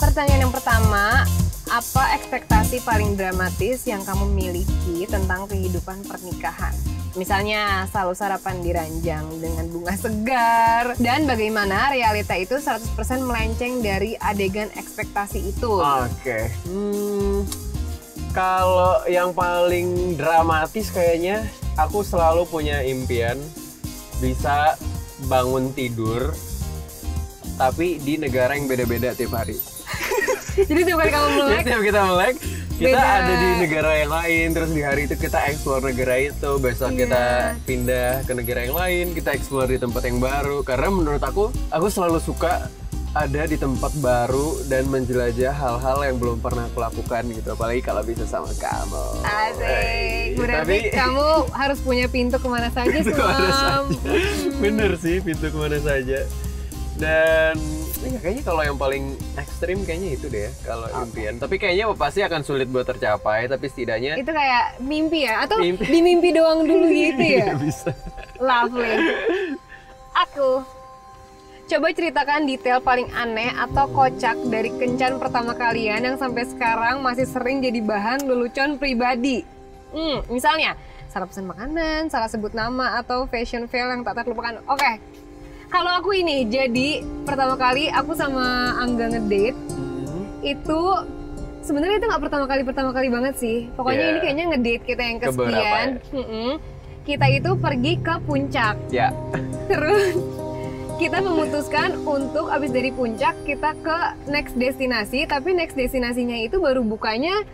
Pertanyaan yang pertama, apa ekspektasi paling dramatis yang kamu miliki tentang kehidupan pernikahan? Misalnya selalu sarapan di ranjang dengan bunga segar, dan bagaimana realita itu 100% melenceng dari adegan ekspektasi itu. Oke. Kalau yang paling dramatis kayaknya aku selalu punya impian bisa bangun tidur tapi di negara yang beda-beda tiap hari. Jadi tiap kali kamu melek, Tiap kita melek, kita beda. ada di negara yang lain, terus di hari itu kita explore negara itu, besok kita pindah ke negara yang lain, kita explore di tempat yang baru. Karena menurut aku selalu suka ada di tempat baru dan menjelajah hal-hal yang belum pernah aku lakukan gitu, apalagi kalau bisa sama kamu. Asik. Berarti Tapi kamu harus punya pintu kemana saja, kemana Suam. saja. Bener sih, pintu kemana saja. Dan ya kayaknya kalau yang paling ekstrim kayaknya itu deh kalau impian. Tapi kayaknya pasti akan sulit buat tercapai, tapi setidaknya Itu kayak mimpi ya? Atau Mimpi. di mimpi doang dulu gitu ya? bisa. Lovely. Aku coba ceritakan detail paling aneh atau kocak dari kencan pertama kalian yang sampai sekarang masih sering jadi bahan lelucon pribadi. Misalnya, salah pesan makanan, salah sebut nama, atau fashion fail yang tak terlupakan. Oke, kalau aku ini, jadi pertama kali aku sama Angga ngedate, itu sebenarnya itu nggak pertama kali banget sih. Pokoknya Yeah. ini kayaknya ngedate kita yang Keberapa kesekian. Kita itu pergi ke puncak. Ya. Terus kita memutuskan untuk abis dari puncak kita ke next destinasi, tapi next destinasinya itu baru bukanya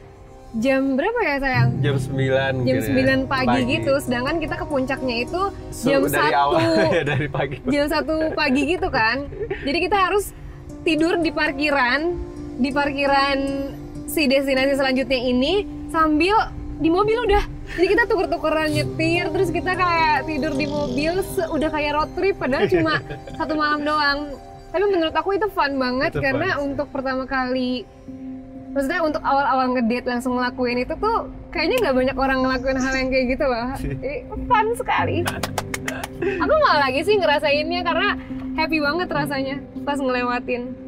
jam berapa ya sayang? Jam 9 Jam mungkin 9 pagi gitu, sedangkan kita ke puncaknya itu jam dari 1 awal ya, dari pagi. jam 1 pagi gitu kan. Jadi kita harus tidur di parkiran si destinasi selanjutnya ini sambil di mobil udah. Jadi kita tuker-tukeran nyetir, terus kita kayak tidur di mobil, udah kayak road trip padahal cuma 1 malam doang. Tapi menurut aku itu fun banget Itu karena fun. untuk pertama kali, maksudnya untuk awal-awal ngedate langsung ngelakuin itu tuh kayaknya nggak banyak orang ngelakuin hal yang kayak gitu loh. Jadi fun sekali. Aku malah lagi sih ngerasainnya karena happy banget rasanya pas ngelewatin.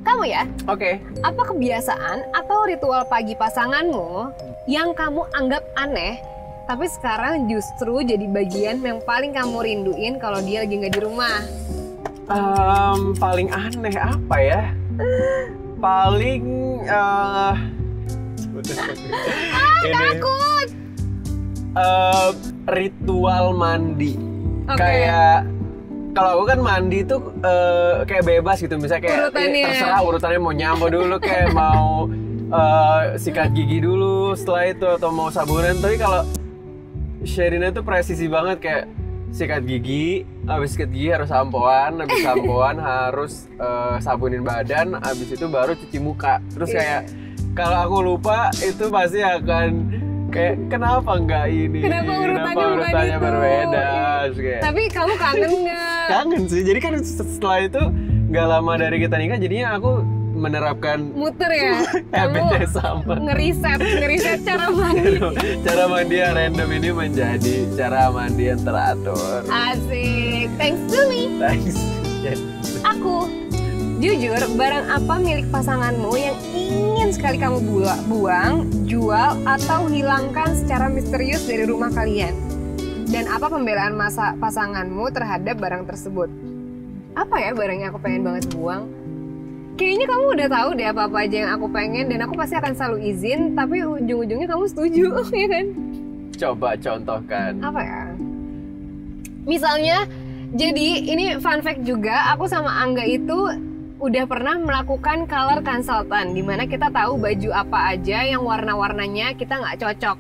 Kamu ya, Oke. apa kebiasaan atau ritual pagi pasanganmu yang kamu anggap aneh, tapi sekarang justru jadi bagian yang paling kamu rinduin kalau dia lagi nggak di rumah? Paling aneh apa ya? Paling ini Takut! ritual mandi. Oke. Kayak kalau aku kan mandi tuh kayak bebas gitu, misalnya kayak Urutannya. terserah urutannya mau nyampo dulu, kayak mau sikat gigi dulu setelah itu atau mau sabunan. Tapi kalau Sherina tuh presisi banget, kayak sikat gigi, habis sikat gigi harus sampoan, habis sampoan harus sabunin badan, habis itu baru cuci muka. Terus kayak kalau aku lupa itu pasti akan kayak kenapa nggak ini? Kenapa urutannya bukan urutannya itu? berbeda? Terus kayak, Tapi kamu kangen nggak? kangen sih. Jadi kan setelah itu nggak lama dari kita nikah, jadinya aku menerapkan Muter ya? habitnya sama. ngeriset cara mandi. Cara mandi yang random ini menjadi cara mandi yang teratur. Asik, thanks to me. Thanks. Aku, jujur, barang apa milik pasanganmu yang ingin sekali kamu buang, jual, atau hilangkan secara misterius dari rumah kalian? Dan apa pembelaan pasanganmu terhadap barang tersebut? Apa ya barang yang aku pengen banget buang? Kayaknya kamu udah tahu deh apa-apa aja yang aku pengen, dan aku pasti akan selalu izin, tapi ujung-ujungnya kamu setuju, ya kan? Coba contohkan. Apa ya? Misalnya, jadi ini fun fact juga, aku sama Angga itu udah pernah melakukan color consultant, dimana kita tahu baju apa aja yang warna-warnanya kita nggak cocok.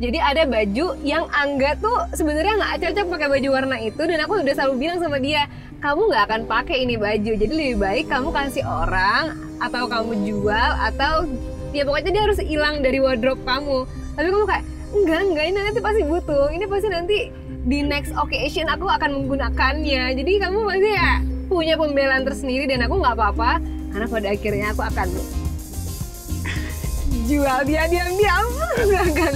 Jadi ada baju yang Angga tuh sebenarnya nggak cocok pakai baju warna itu, dan aku udah selalu bilang sama dia, kamu nggak akan pakai ini baju, jadi lebih baik kamu kasih orang, atau kamu jual, atau ya pokoknya dia harus hilang dari wardrobe kamu. Tapi kamu kayak, enggak, ini nanti pasti butuh, ini pasti nanti di next occasion aku akan menggunakannya. Jadi kamu pasti ya punya pembelaan tersendiri, dan aku nggak apa-apa, karena pada akhirnya aku akan jual dia diam-diam. Enggak.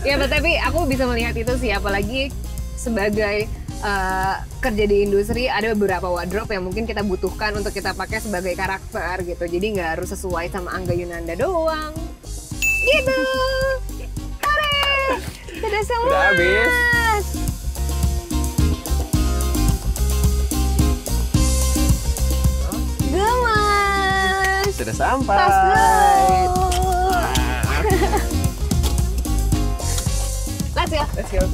Ya, tapi aku bisa melihat itu sih, apalagi sebagai kerja di industri ada beberapa wardrobe yang mungkin kita butuhkan untuk kita pakai sebagai karakter gitu. Jadi nggak harus sesuai sama Angga Yunanda doang. Gitu. Tare, sudah semua. Udah habis. Gemas. Sudah sampai. Tas dulu. Let's go. Let's go.